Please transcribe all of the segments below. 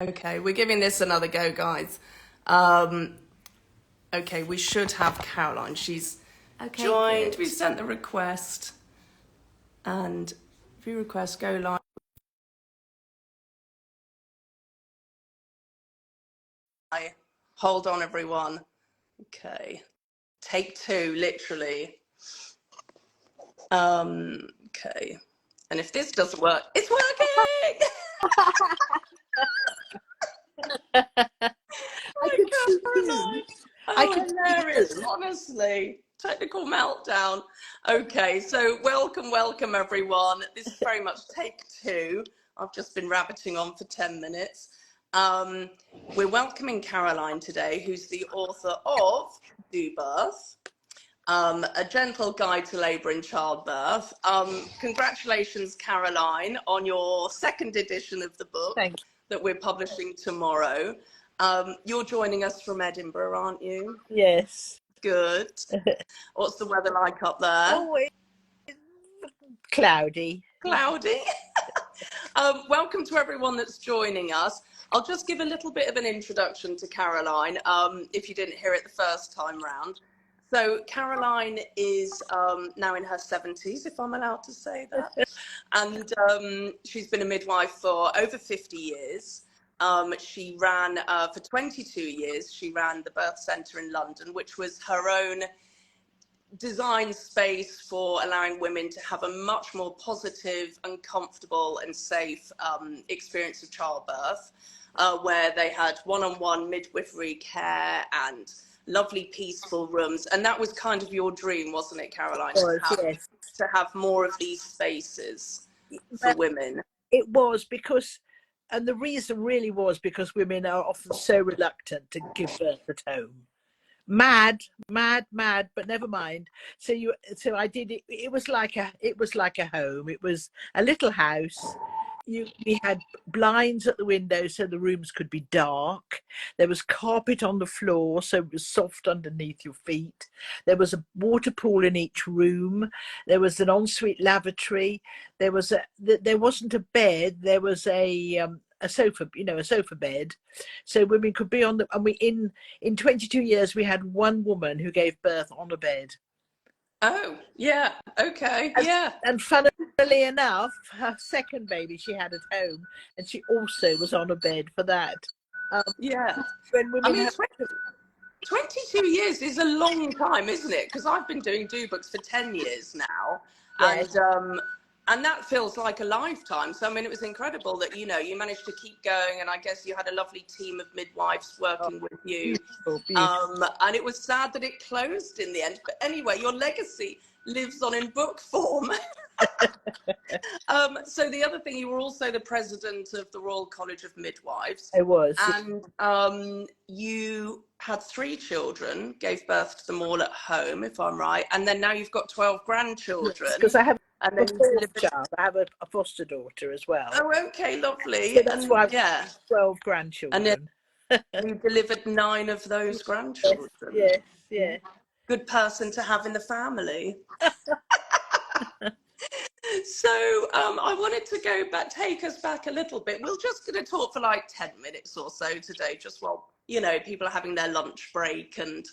Okay, we're giving this another go, guys. Um, okay, we should have Caroline. She's Okay, joined. good. We've sent the request. And view request, go live. Hold on, everyone. Okay. Take two, literally. Okay. And if this doesn't work, it's working! I Hi, could see Caroline. you. I Oh, could see hilarious, you. honestly. Technical meltdown. Okay, so welcome, everyone. This is very much take two. I've just been rabbiting on for 10 minutes. Um, we're welcoming Caroline today, who's the author of Do Birth, A Gentle Guide to Labour and Childbirth. Congratulations, Caroline, on your second edition of the book Thank that we're publishing tomorrow. You're joining us from Edinburgh, aren't you? you. Yes. Good. What's the weather like up there? Oh, it's cloudy. Cloudy. Welcome to everyone that's joining us. I'll just give a little bit of an introduction to Caroline, if you didn't hear it the first time round. So Caroline is now in her 70s, if I'm allowed to say that. And she's been a midwife for over 50 years. She ran, for 22 years, she ran the birth centre in London, which was her own design space for allowing women to have a much more positive and comfortable and safe experience of childbirth, where they had one-on-one midwifery care and lovely peaceful rooms. And that was kind of your dream, wasn't it, Caroline, Yes. to have more of these spaces for Well, women? it was because, and the reason really was because women are often so reluctant to give birth at home. Mad, but never mind. So I did it. It was like a home. It was a little house. We had blinds at the windows so the rooms could be dark. There was carpet on the floor so it was soft underneath your feet. There was a water pool in each room. There was an ensuite lavatory. There wasn't a bed. There was a sofa, a sofa bed, so women could be on the. And in 22 years we had one woman who gave birth on a bed. Oh, yeah. Okay. And, Yeah. and funnily enough, her second baby she had at home, and she also was on a bed for that. Um, Yeah. when I women mean, have, 22 years is a long time, isn't it? Because I've been doing do books for 10 years now, yes, and that feels like a lifetime. So I mean, it was incredible that you managed to keep going, and I guess you had a lovely team of midwives oh, working with you. beautiful. And it was sad that it closed in the end. But anyway, your legacy lives on in book form. So the other thing, you were also the president of the Royal College of Midwives, I was, yeah. and you had three children, gave birth to them all at home, if I'm right, and then now you've got 12 Yes, grandchildren, because I have and a then you fourth delivered. child. I have a foster daughter as well, Oh, okay, so lovely, that's and why I've got yeah, 12 and then grandchildren. you delivered 9 of those Yes, grandchildren. yes, yes. Good person to have in the family. So I wanted to go back, take us back a little bit. We're just going to talk for like 10 minutes or so today, just while, people are having their lunch break and,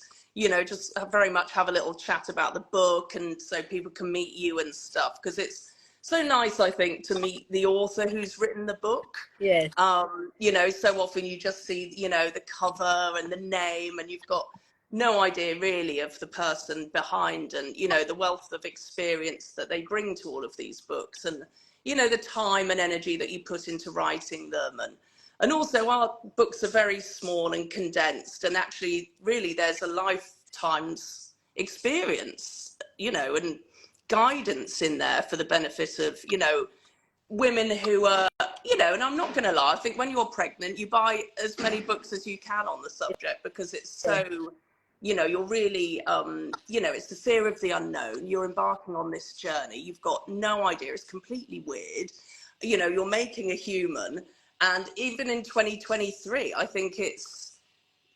just very much have a little chat about the book and so people can meet you and stuff. Because it's so nice, I think, to meet the author who's written the book. Yes. So often you just see, the cover and the name, and you've got no idea really of the person behind, and the wealth of experience that they bring to all of these books, and the time and energy that you put into writing them, and also our books are very small and condensed, and actually really there's a lifetime's experience, and guidance in there for the benefit of women who are, and I'm not going to lie, I think when you're pregnant, you buy as many books as you can on the subject because it's Yeah. so, you're really, it's the fear of the unknown. You're embarking on this journey. You've got no idea. It's completely weird. You're making a human. And even in 2023, I think it's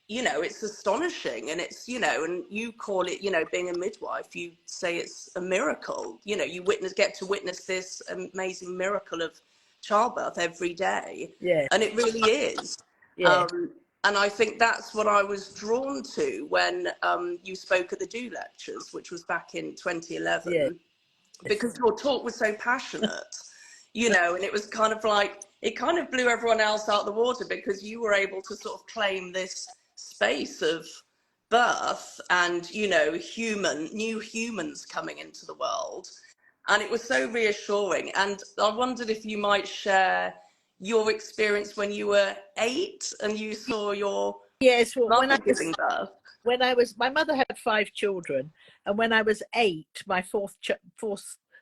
astonishing, and it's, and you call it, being a midwife, you say it's a miracle, you get to witness this amazing miracle of childbirth every day. Yeah. And it really is. Yeah. And I think that's what I was drawn to when you spoke at the Do Lectures, which was back in Yeah. 2011, because your talk was so passionate, you know, and it was kind of like, it kind of blew everyone else out of the water, because you were able to sort of claim this space of birth and, you know, new humans coming into the world. And it was so reassuring. And I wondered if you might share your experience when you were 8 and you saw your Yes. Well, mother giving birth. my mother had 5 children, and when I was 8, my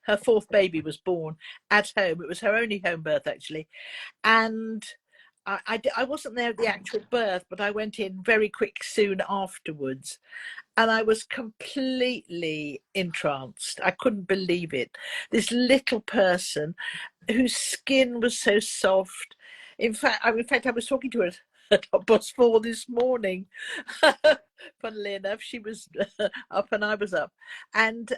her fourth baby was born at home. It was her only home birth, actually, and I wasn't there at the actual birth, but I went in very quick soon afterwards, and I was completely entranced. I couldn't believe it. This little person whose skin was so soft. In fact, I was talking to her at bus 4 this morning. Funnily enough, she was up and I was up, and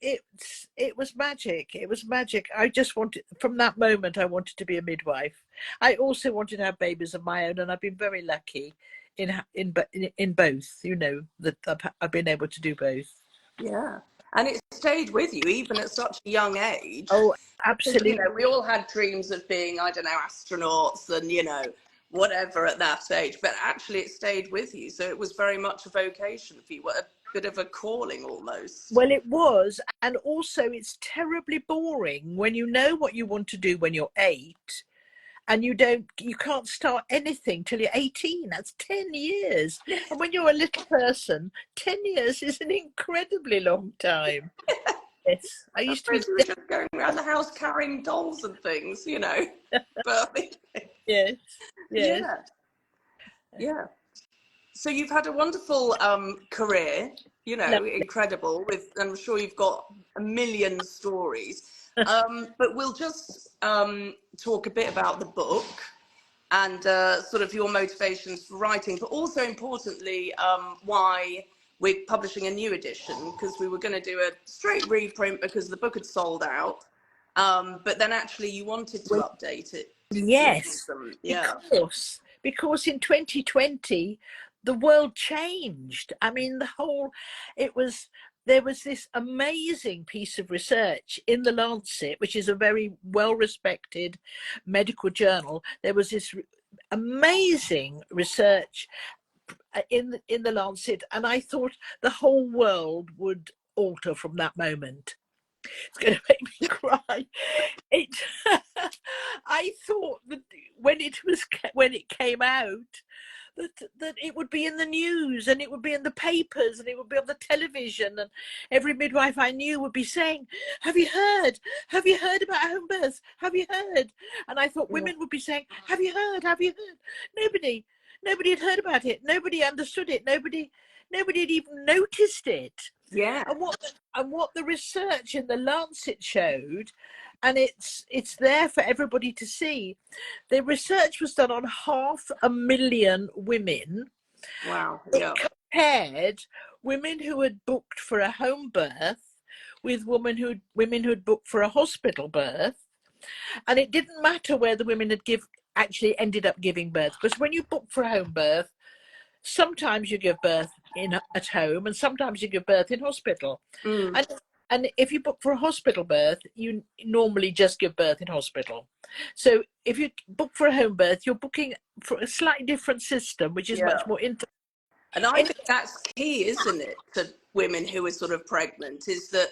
it was magic. It was magic. I just wanted, from that moment, I wanted to be a midwife. I also wanted to have babies of my own, and I've been very lucky in both. You know, that I've been able to do both. Yeah. And it stayed with you even at such a young age. Oh, Because, you absolutely. know, we all had dreams of being, I don't know, astronauts and, you know, whatever at that age. But actually, it stayed with you. So it was very much a vocation for you, a bit of a calling almost. Well, it was, and also it's terribly boring when you know what you want to do when you're 8, and you can't start anything till you're 18. That's 10 years. And when you're a little person, 10 years is an incredibly long time. Yes, I used to be. You were just going around the house carrying dolls and things, you know. But Yes, yes. yeah, yeah. So you've had a wonderful career, you know, Lovely. incredible. I'm sure you've got a million stories. But we'll just talk a bit about the book and sort of your motivations for writing, but also importantly, why we're publishing a new edition, because we were going to do a straight reprint because the book had sold out. But then actually you wanted to update it. Yes, Yeah. because in 2020 the world changed. I mean, there was this amazing piece of research in the Lancet, which is a very well-respected medical journal. There was this amazing research in the Lancet, and I thought the whole world would alter from that moment. It's going to make me cry. I thought that when it came out, that it would be in the news, and it would be in the papers, and it would be on the television, and every midwife I knew would be saying, have you heard about home births? Have you heard? And I thought women would be saying, have you heard? Nobody had heard about it. Nobody understood it. Nobody had even noticed it. Yeah. And what the research in the Lancet showed, and it's there for everybody to see. The research was done on 500,000 women. Wow. Yeah. It compared women who had booked for a home birth with women who had booked for a hospital birth, and it didn't matter where the women had actually ended up giving birth, because when you book for a home birth, sometimes you give birth at home, and sometimes you give birth in hospital. And if you book for a hospital birth, you normally just give birth in hospital. So if you book for a home birth, you're booking for a slightly different system, which is much more intimate. And I think that's key, isn't it, to women who are sort of pregnant, is that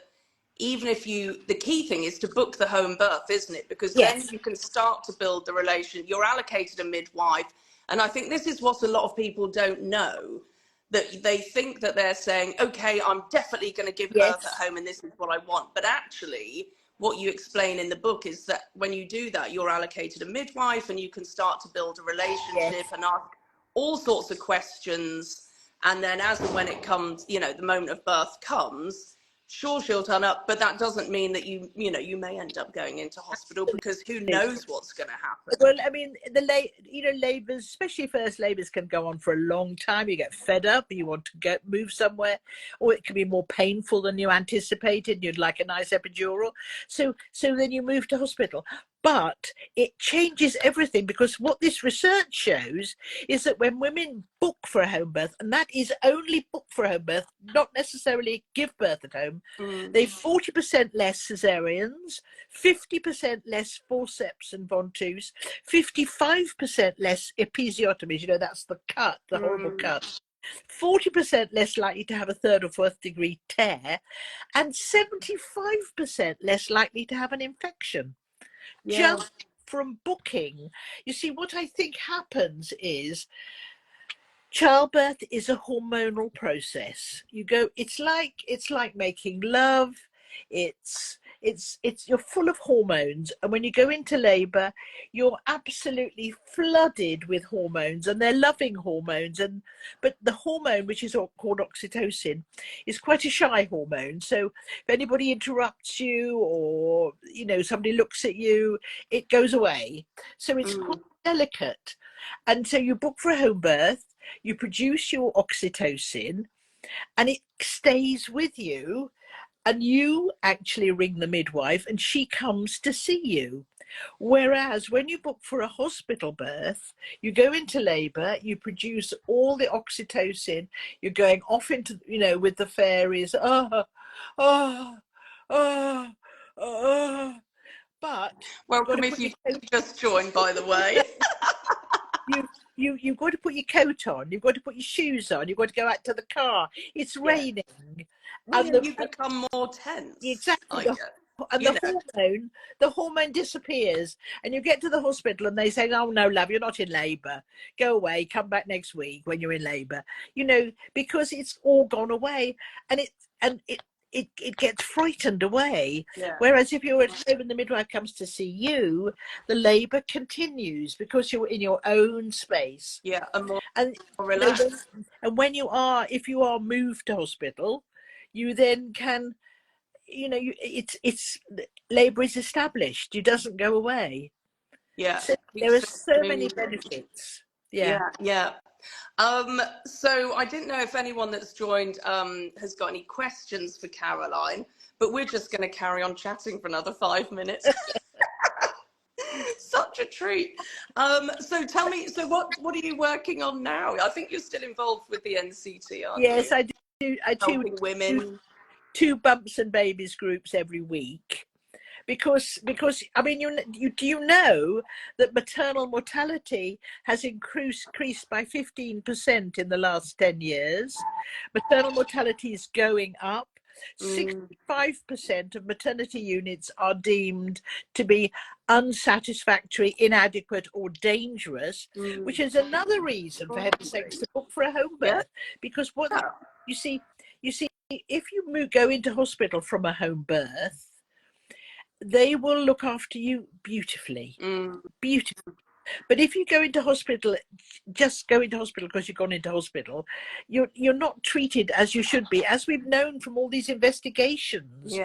even if the key thing is to book the home birth, isn't it? Because then you can start to build the relation. You're allocated a midwife. And I think this is what a lot of people don't know, that they think that they're saying, okay, I'm definitely going to give birth at home and this is what I want. But actually, what you explain in the book is that when you do that, you're allocated a midwife and you can start to build a relationship and ask all sorts of questions. And then as and when it comes, you know, the moment of birth comes, sure, she'll turn up, but that doesn't mean that you may end up going into hospital, because who knows what's going to happen. Well, I mean, labours, especially first labours, can go on for a long time. You get fed up, you want to move somewhere, or it can be more painful than you anticipated. You'd like a nice epidural, so then you move to hospital. But it changes everything, because what this research shows is that when women book for a home birth, and that is only book for a home birth, not necessarily give birth at home, they've 40% less cesareans, 50% less forceps and Ventouse, 55% less episiotomies, you know, that's the cut, the horrible cut, 40% less likely to have a third or fourth degree tear, and 75% less likely to have an infection. Yeah. Just from booking. You see, what I think happens is childbirth is a hormonal process. You go, it's like making love. It's you're full of hormones, and when you go into labor, you're absolutely flooded with hormones, and they're loving hormones. But the hormone, which is called oxytocin, is quite a shy hormone. So if anybody interrupts you, or you know, somebody looks at you, it goes away. So it's quite delicate. And so you book for a home birth, you produce your oxytocin, and it stays with you, and you actually ring the midwife and she comes to see you. Whereas when you book for a hospital birth, you go into labor, you produce all the oxytocin, you're going off into, you know, with the fairies, but Welcome if you've just joined, by the way. You've got to put your coat on, you've got to put your shoes on, you've got to go out to the car, it's raining. And you become more tense. Exactly. And the hormone disappears, and you get to the hospital and they say, oh no, love, you're not in labor, go away, come back next week when you're in labor, you know, because it's all gone away, and it gets frightened away. Whereas if you're at home and the midwife comes to see you, the labor continues because you're in your own space. And more relaxed. And when you are, if you are moved to hospital, you then can, you know, it's labor is established, it doesn't go away. So there are so many benefits. So I didn't know if anyone that's joined has got any questions for Caroline, but we're just going to carry on chatting for another 5 minutes. Such a treat. So tell me, so what are you working on now? I think you're still involved with the NCT, aren't you? Yes, I do. I do women. Two bumps and babies groups every week, because I mean, do you know that maternal mortality has increased by 15% in the last 10 years? Maternal mortality is going up. 65% of maternity units are deemed to be unsatisfactory, inadequate, or dangerous, which is another reason, for heaven's sakes, to book for a home birth. Because what you see, if you go into hospital from a home birth, they will look after you beautifully. But if you go into hospital, just go into hospital because you've gone into hospital, you're not treated as you should be, as we've known from all these investigations.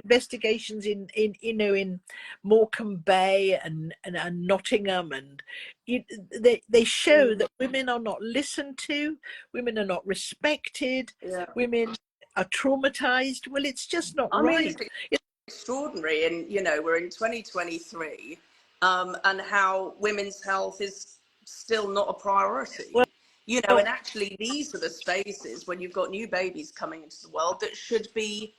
Investigations in Morecambe Bay and Nottingham, and they show that women are not listened to, women are not respected, women are traumatized. Well, it's just not right. It's extraordinary, and you know, we're in 2023, and how women's health is still not a priority. You know, and actually these are the spaces when you've got new babies coming into the world that should be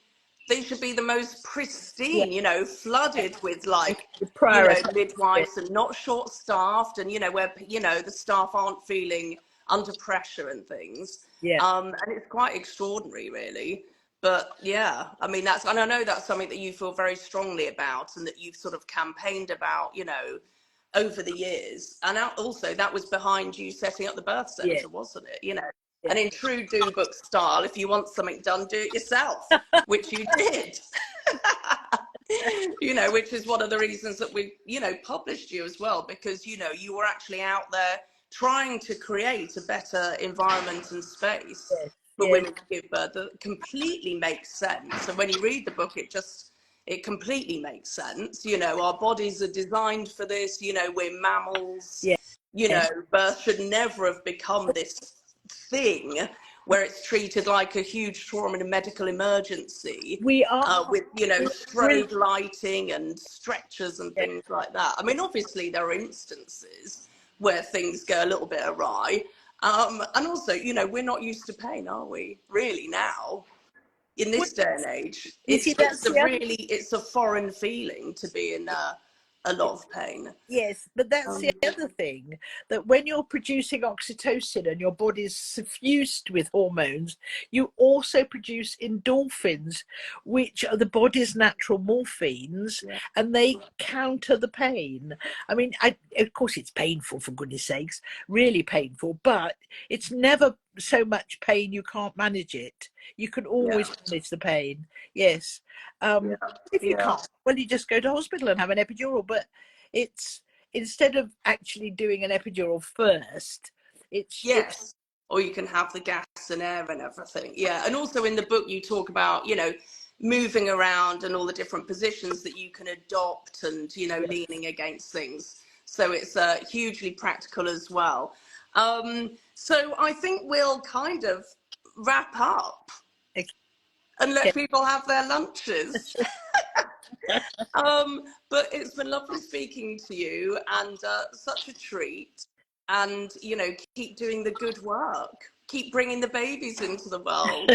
the most pristine, you know, flooded with like, you know, midwives, and not short staffed, and you know, where, you know, the staff aren't feeling under pressure and things. And it's quite extraordinary, really. But yeah, I mean, and I know that's something that you feel very strongly about, and that you've sort of campaigned about, you know, over the years. And also that was behind you setting up the birth centre, wasn't it? You know, and in true Do Book style, if you want something done, do it yourself, which you did. You know, which is one of the reasons that we, you know, published you as well, because, you know, you were actually out there trying to create a better environment and space for women to give birth that completely makes sense. And when you read the book, it completely makes sense. You know, our bodies are designed for this, you know, we're mammals, you know, birth should never have become this thing where it's treated like a huge trauma and a medical emergency, We are with, you know, really, strobe lighting and stretchers and yeah. things like that. I mean, obviously there are instances where things go a little bit awry. And also, you know, we're not used to pain, are we? Really now, in Well, this day and age, you see, it's a really, it's a foreign feeling to be in a lot of pain. yes, but that's the other thing, that when you're producing oxytocin and your body's suffused with hormones, you also produce endorphins, which are the body's natural morphines, Yeah. and they counter the pain. I mean, of course, it's painful, for goodness sakes, really painful, but it's never so much pain you can't manage it. You can always manage the pain. Yes. If you can't, well, you just go to hospital and have an epidural. But it's, instead of actually doing an epidural first, it's or you can have the gas and air and everything. Yeah. And also in the book you talk about, you know, moving around and all the different positions that you can adopt, and, you know, leaning against things. So it's hugely practical as well. So I think we'll kind of wrap up and let people have their lunches. But it's been lovely speaking to you, and such a treat. And, you know, keep doing the good work. Keep bringing the babies into the world,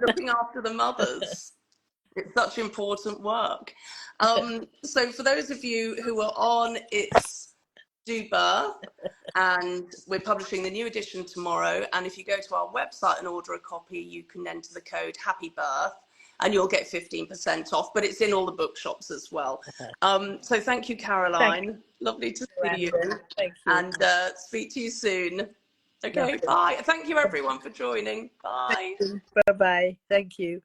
looking after the mothers. It's such important work. So for those of you who are on, it's Do Birth, and we're publishing the new edition tomorrow. And if you go to our website and order a copy, you can enter the code Happy Birth and you'll get 15% off, but it's in all the bookshops as well. So thank you, Caroline. Lovely to see you. Thank you. And speak to you soon. Okay, bye. Thank you everyone for joining. Bye. Bye-bye. Thank you.